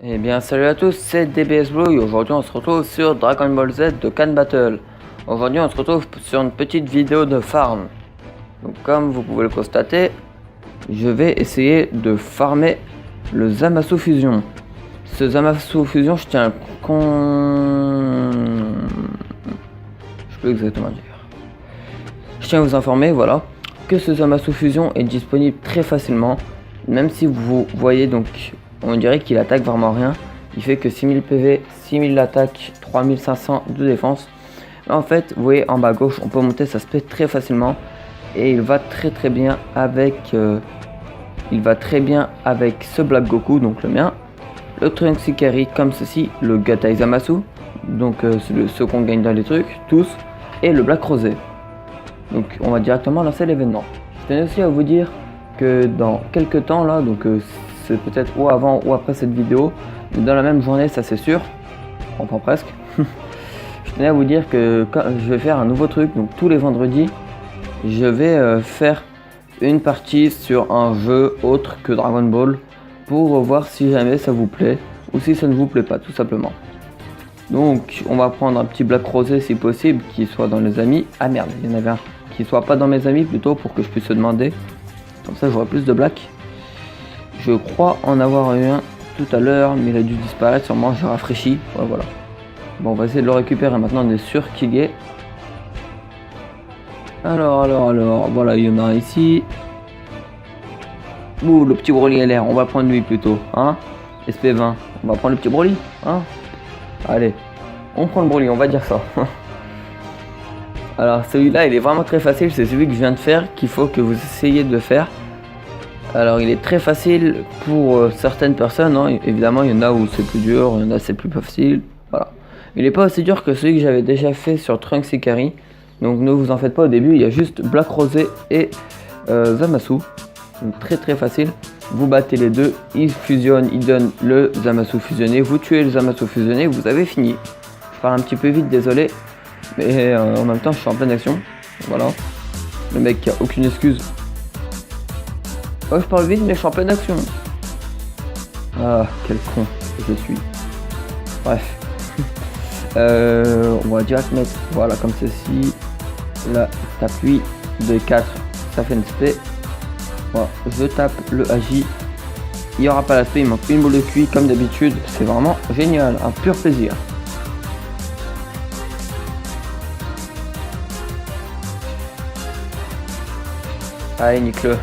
Eh bien salut à tous, c'est DBS Blue et aujourd'hui on se retrouve sur Dragon Ball Z Dokkan Battle. Aujourd'hui on se retrouve sur une petite vidéo de farm. Donc comme vous pouvez le constater, je vais essayer de farmer le Zamasu Fusion. Ce Zamasu Fusion, je tiens à je peux exactement dire. Je tiens à vous informer, voilà, que ce Zamasu Fusion est disponible très facilement. Même si vous voyez donc, on dirait qu'il attaque vraiment rien. Il fait que 6000 PV, 6000 d'attaque, 3500 de défense. Mais en fait, vous voyez en bas à gauche, on peut monter sa spé très facilement. Et il va très bien avec ce Black Goku, donc le mien. Le Trunks Ikari comme ceci, le Gatai Zamasu, donc ce qu'on gagne dans les trucs, tous. Et le Black Rosé. Donc on va directement lancer l'événement. Je tenais aussi à vous dire que dans quelques temps là, donc c'est peut-être ou avant ou après cette vidéo, mais dans la même journée, ça c'est sûr, enfin presque. Je tenais à vous dire que je vais faire un nouveau truc, donc tous les vendredis, je vais faire une partie sur un jeu autre que Dragon Ball pour voir si jamais ça vous plaît ou si ça ne vous plaît pas, tout simplement. Donc on va prendre un petit Black Rosé si possible, qui soit dans les amis. Ah merde, il y en avait un qui soit pas dans mes amis plutôt pour que je puisse se demander. Comme ça j'aurai plus de Black. Je crois en avoir eu un tout à l'heure, mais il a dû disparaître sûrement, j'ai rafraîchi. Ouais, voilà. Bon, on va essayer de le récupérer maintenant, on est sûr qu'il y est. Alors, voilà, il y en a un ici. Ouh, le petit Broly LR, on va prendre lui plutôt, hein. SP20, on va prendre le petit Broly, hein. Allez, on prend le Broly, on va dire ça. Alors, celui-là, il est vraiment très facile, c'est celui que je viens de faire, qu'il faut que vous essayiez de faire. Alors il est très facile pour certaines personnes, hein. Évidemment il y en a où c'est plus dur, il y en a c'est plus facile, voilà. Il n'est pas aussi dur que celui que j'avais déjà fait sur Trunks Ikari, donc ne vous en faites pas au début, il y a juste Black Rosé et Zamasu, donc très facile. Vous battez les deux, ils fusionnent, ils donnent le Zamasu fusionné, vous tuez le Zamasu fusionné, vous avez fini. Je parle un petit peu vite, désolé, mais en même temps je suis en pleine action, voilà. Le mec qui a aucune excuse. Oh, je parle vite mais je suis en pleine action. Ah, quel con que je suis. Bref. On va direct mettre, voilà, comme ceci. Là, t'appuies de 4, ça fait une spé. Voilà, je tape le AJ. Il n'y aura pas la spé, il manque une boule de cuit comme d'habitude. C'est vraiment génial, un pur plaisir. Allez, nique-le.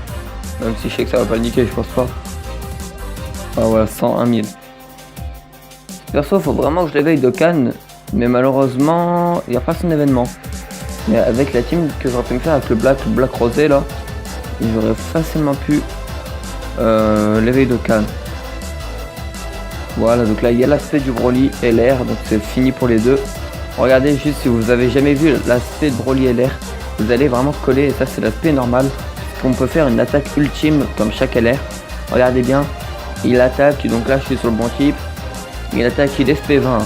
Même si je sais que ça va pas le niquer, je pense pas. Ah voilà, 101 000. Perso, faut vraiment que je l'éveille Dokkan, mais malheureusement, il n'y a pas son événement. Mais avec la team que j'aurais pu me faire avec le Black Rosé là, j'aurais facilement pu l'éveiller Dokkan. Voilà, donc là il y a l'aspect du Broly LR, donc c'est fini pour les deux. Regardez juste si vous avez jamais vu l'aspect de Broly LR, vous allez vraiment coller, et ça c'est l'aspect normal. On peut faire une attaque ultime comme chaque LR. Regardez bien, il attaque, donc là je suis sur le bon type. Il attaque, il est SP20.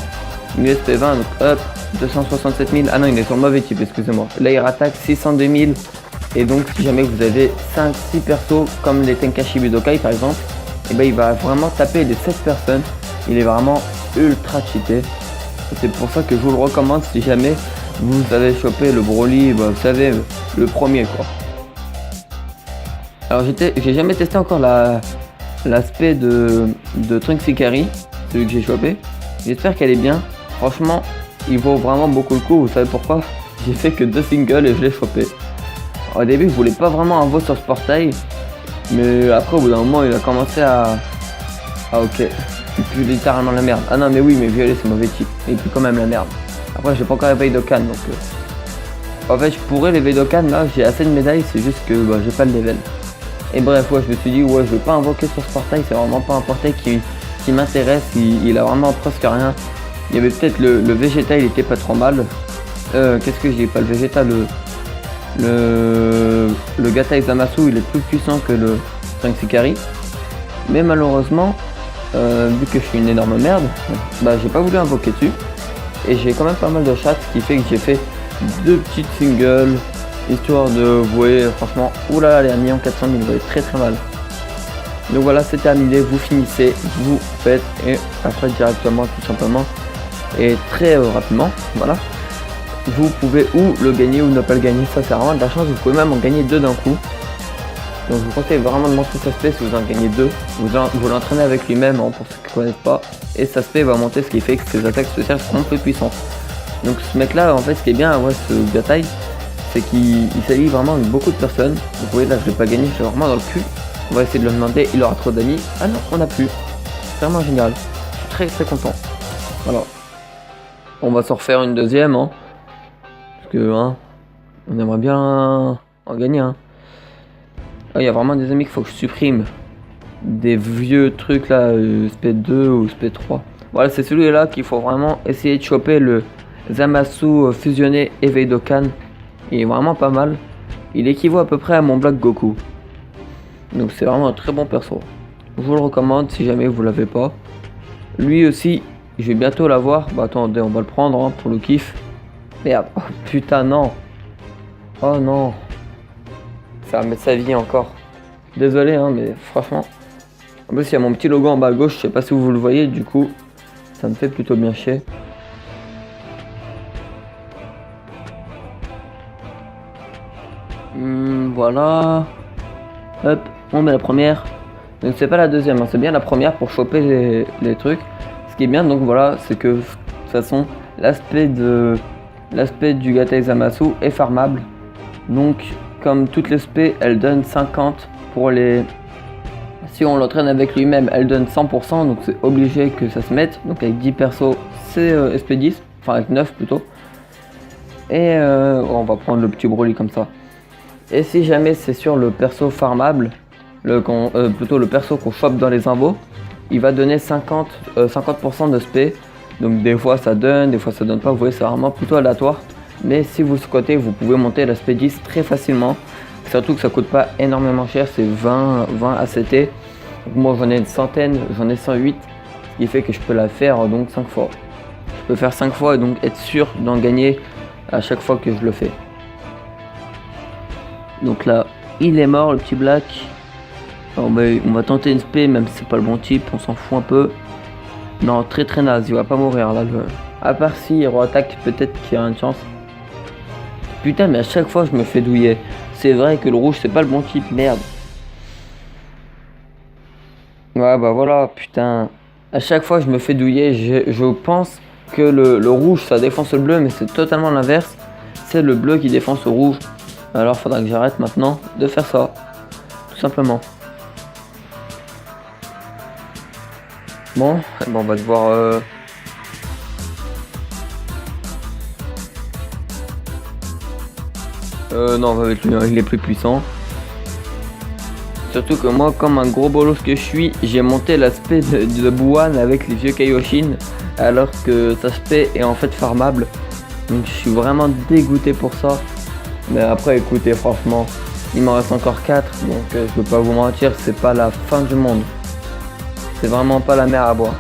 Il est SP20, donc hop, 267 000. Ah non, il est sur le mauvais type, excusez-moi. Là il attaque 602 000. Et donc si jamais vous avez 5-6 persos comme les Tenkaichi Budokai par exemple, et ben il va vraiment taper les 7 personnes. Il est vraiment ultra cheaté. C'est pour ça que je vous le recommande si jamais vous avez chopé le Broly, bah, vous savez, le premier quoi. Alors j'ai jamais testé encore l'aspect de Trunks Ikari, celui que j'ai chopé. J'espère qu'elle est bien. Franchement, il vaut vraiment beaucoup le coup. Vous savez pourquoi? J'ai fait que 2 singles et je l'ai chopé. Au début, je voulais pas vraiment un veau sur ce portail. Mais après, au bout d'un moment, il a commencé à... Ah ok, il pue littéralement la merde. Ah non mais oui, mais violet c'est mauvais type. Il pue quand même la merde. Après, j'ai pas encore éveillé Dokkan donc... En fait, je pourrais l'éveiller Dokkan là, j'ai assez de médailles, c'est juste que bah, j'ai pas le level. Et bref, ouais, je me suis dit, ouais, je vais pas invoquer sur ce portail, c'est vraiment pas un portail qui m'intéresse, il a vraiment presque rien. Il y avait peut-être le Vegeta, il était pas trop mal. Qu'est-ce que j'ai pas le Vegeta, le Gatai Zamasu, il est plus puissant que le Trunks Ikari. Mais malheureusement, vu que je suis une énorme merde, bah j'ai pas voulu invoquer dessus. Et j'ai quand même pas mal de chats, ce qui fait que j'ai fait 2 petites singles, histoire de, vous voyez, franchement, oulala, les amis en 400 000, vous voyez très très mal. Donc voilà, c'est terminé, vous finissez, vous faites, et après directement, tout simplement, et très rapidement, voilà. Vous pouvez ou le gagner ou ne pas le gagner, ça c'est vraiment de la chance, vous pouvez même en gagner 2 d'un coup. Donc je vous conseille vraiment de montrer Saspé si vous en gagnez 2. Vous l'entraînez avec lui-même, hein, pour ceux qui ne connaissent pas. Et Saspé va monter, ce qui fait que ses attaques spéciales seront plus puissantes. Donc ce mec là, en fait, ce qui est bien avec ce Gatai, c'est qu'il s'allie vraiment avec beaucoup de personnes. Vous voyez là, je l'ai pas gagné, je suis vraiment dans le cul. On va essayer de le demander, il aura trop d'amis. Ah non, on n'a plus. C'est vraiment génial. Je suis très très content. Voilà. On va s'en refaire une deuxième, hein. Parce que, hein, on aimerait bien en gagner, hein. Il y a vraiment des amis qu'il faut que je supprime. Des vieux trucs là, SP2 ou SP3. Voilà, c'est celui-là qu'il faut vraiment essayer de choper, le Zamasu fusionné éveil Dokkan. Il est vraiment pas mal. Il équivaut à peu près à mon Black Goku. Donc c'est vraiment un très bon perso. Je vous le recommande si jamais vous l'avez pas. Lui aussi, je vais bientôt l'avoir. Bah attendez, on va le prendre, hein, pour le kiff. Merde, oh putain non. Oh non. Ça va mettre sa vie encore. Désolé, hein, mais franchement. En plus, il y a mon petit logo en bas à gauche. Je sais pas si vous le voyez, du coup, ça me fait plutôt bien chier. Voilà. Hop, on met la première. Donc, c'est pas la deuxième, hein, c'est bien la première pour choper les trucs. Ce qui est bien, donc voilà, c'est que de toute façon, l'aspect du Gatai Zamasu est farmable. Donc, comme toutes les SP, elle donne 50 pour les... Si on l'entraîne avec lui-même, elle donne 100%, donc c'est obligé que ça se mette. Donc avec 10 persos, c'est SP10, enfin avec 9 plutôt. Et on va prendre le petit Broly comme ça. Et si jamais c'est sur le perso farmable, plutôt le perso qu'on chope dans les invos, il va donner 50% de SP. Donc des fois ça donne, des fois ça donne pas, vous voyez, c'est vraiment plutôt aléatoire. Mais si vous squattez, vous pouvez monter l'aspect 10 très facilement. Surtout que ça coûte pas énormément cher, c'est 20 ACT. Donc moi j'en ai une centaine, j'en ai 108. Ce qui fait que je peux la faire donc 5 fois. Je peux faire 5 fois et donc être sûr d'en gagner à chaque fois que je le fais. Donc là, il est mort le petit Black. Alors, on va tenter une spé, même si c'est pas le bon type, on s'en fout un peu. Non, très très naze, il va pas mourir là. À part si Hero Attack, peut-être qu'il y a une chance. Putain, mais à chaque fois je me fais douiller. C'est vrai que le rouge c'est pas le bon type, merde. Ouais bah voilà, putain. À chaque fois je me fais douiller, je pense que le rouge ça défonce le bleu, mais c'est totalement l'inverse. C'est le bleu qui défonce le rouge. Alors faudra que j'arrête maintenant de faire ça. Tout simplement. Bon, on va devoir... non, on va avec lui, il est plus puissant. Surtout que moi, comme un gros bolos que je suis, j'ai monté l'aspect de Buwan avec les vieux Kaioshin, alors que cet aspect est en fait farmable. Donc je suis vraiment dégoûté pour ça. Mais après, écoutez, franchement, il m'en reste encore 4, donc je veux pas vous mentir, c'est pas la fin du monde. C'est vraiment pas la mer à boire.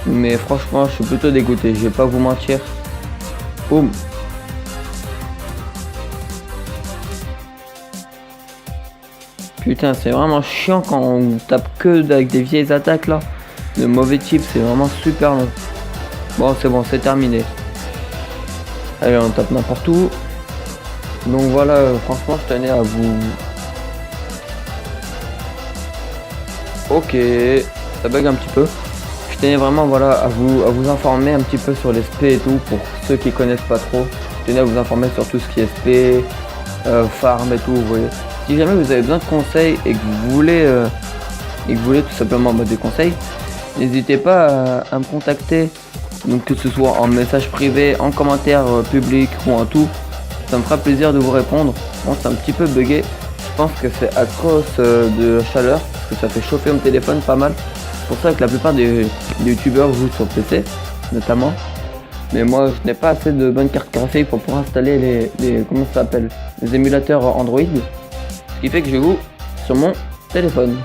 Mais franchement, je suis plutôt dégoûté, je vais pas vous mentir. Boum. Putain, c'est vraiment chiant quand on tape que avec des vieilles attaques là. De mauvais type, c'est vraiment super long. Bon, c'est bon, c'est terminé. Allez, on tape n'importe où. Donc voilà, franchement, je tenais à vous... Ok, ça bug un petit peu. Je tenais vraiment voilà, à vous informer un petit peu sur les SP et tout, pour ceux qui connaissent pas trop. Je tenais à vous informer sur tout ce qui est SP, farm et tout, vous voyez. Si jamais vous avez besoin de conseils et que vous voulez tout simplement des conseils, n'hésitez pas à me contacter, donc que ce soit en message privé, en commentaire public ou en tout, ça me fera plaisir de vous répondre. Bon, c'est un petit peu bugué, je pense que c'est à cause de la chaleur, parce que ça fait chauffer mon téléphone pas mal. C'est pour ça que la plupart des youtubeurs jouent sur PC, notamment. Mais moi, je n'ai pas assez de bonnes cartes graphiques pour pouvoir installer les comment ça s'appelle, les émulateurs Android. Ce qui fait que je joue sur mon téléphone.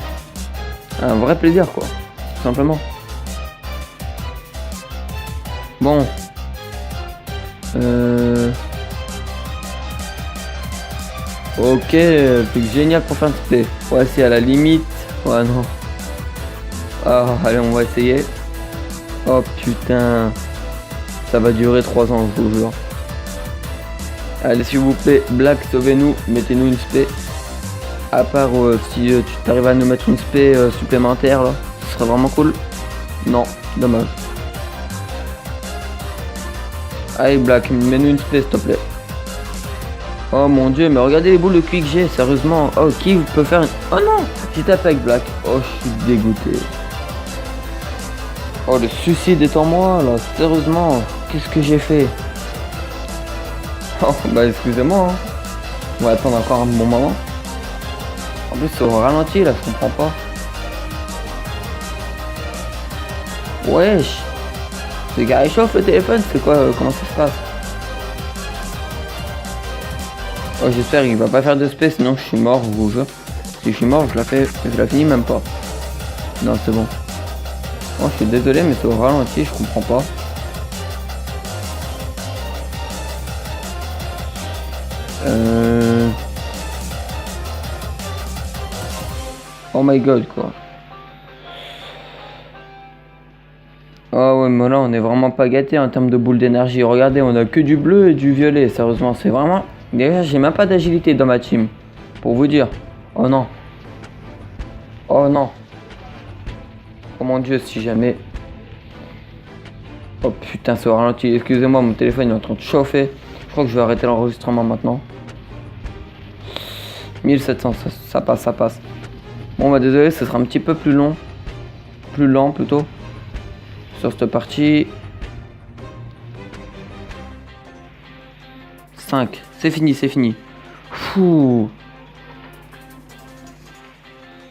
Un vrai plaisir, quoi, tout simplement. Bon. Ok, truc génial pour faire un TP. Ouais, c'est à la limite. Ouais, non. Ah, allez, on va essayer. Oh putain. Ça va durer 3 ans, je vous jure. Allez, s'il vous plaît, Black, sauvez-nous. Mettez-nous une spé. À part si tu t'arrives à nous mettre une spé supplémentaire, là, ce serait vraiment cool. Non, dommage. Allez, Black, mets-nous une spé, s'il te plaît. Oh mon dieu, mais regardez les boules de QI que j'ai, sérieusement. Oh, qui peut faire une... Oh non, j'ai tapé avec Black. Oh, je suis dégoûté. Oh, le suicide est en moi, là. Sérieusement, qu'est-ce que j'ai fait? Oh, bah excusez-moi. Hein. On va attendre encore un bon moment. En plus, c'est au ralenti, là, je comprends pas. Wesh. Ce gars échauffe le téléphone, c'est quoi? Comment ça se passe? Oh, j'espère qu'il va pas faire de space, sinon je suis mort, je vous jure. Si je suis mort, je la finis même pas. Non, c'est bon. Oh, je suis désolé, mais c'est au ralenti, je comprends pas. Oh my god, quoi. Oh ouais, mais là, on est vraiment pas gâté en termes de boules d'énergie. Regardez, on a que du bleu et du violet. Sérieusement, c'est vraiment... Déjà, j'ai même pas d'agilité dans ma team. Pour vous dire. Oh non. Oh non. Oh mon dieu, si jamais... Oh putain, c'est au ralenti. Excusez-moi, mon téléphone est en train de chauffer. Je crois que je vais arrêter l'enregistrement maintenant. 1700, ça passe, ça passe. Bon bah désolé, ce sera un petit peu plus long. Plus lent plutôt. Sur cette partie. 5. C'est fini, c'est fini. Fou.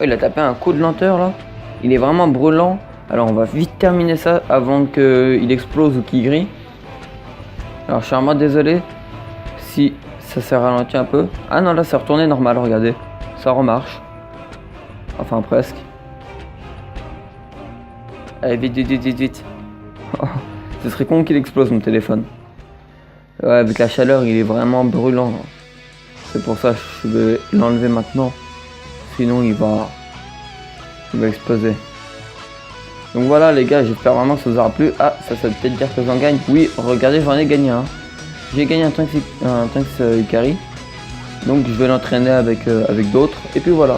Oh, il a tapé un coup de lenteur là. Il est vraiment brûlant. Alors on va vite terminer ça avant qu'il explose ou qu'il grille. Alors je suis vraiment désolé si ça s'est ralenti un peu. Ah non, là c'est retourné normal, regardez. Ça remarche. Enfin presque. Allez, vite, vite, vite, vite, vite. Ce serait con qu'il explose mon téléphone. Ouais, avec la chaleur, il est vraiment brûlant. C'est pour ça que je vais l'enlever maintenant. Sinon, il va exploser. Donc voilà les gars, j'espère vraiment que ça vous aura plu. Ah, ça veut peut-être dire que j'en gagne. Oui, regardez, j'en ai gagné un. J'ai gagné un Trunks Ikari. Donc je vais l'entraîner avec d'autres. Et puis voilà.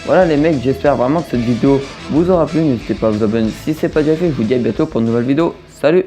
Voilà les mecs, j'espère vraiment que cette vidéo vous aura plu. N'hésitez pas à vous abonner si c'est pas déjà fait. Je vous dis à bientôt pour une nouvelle vidéo. Salut!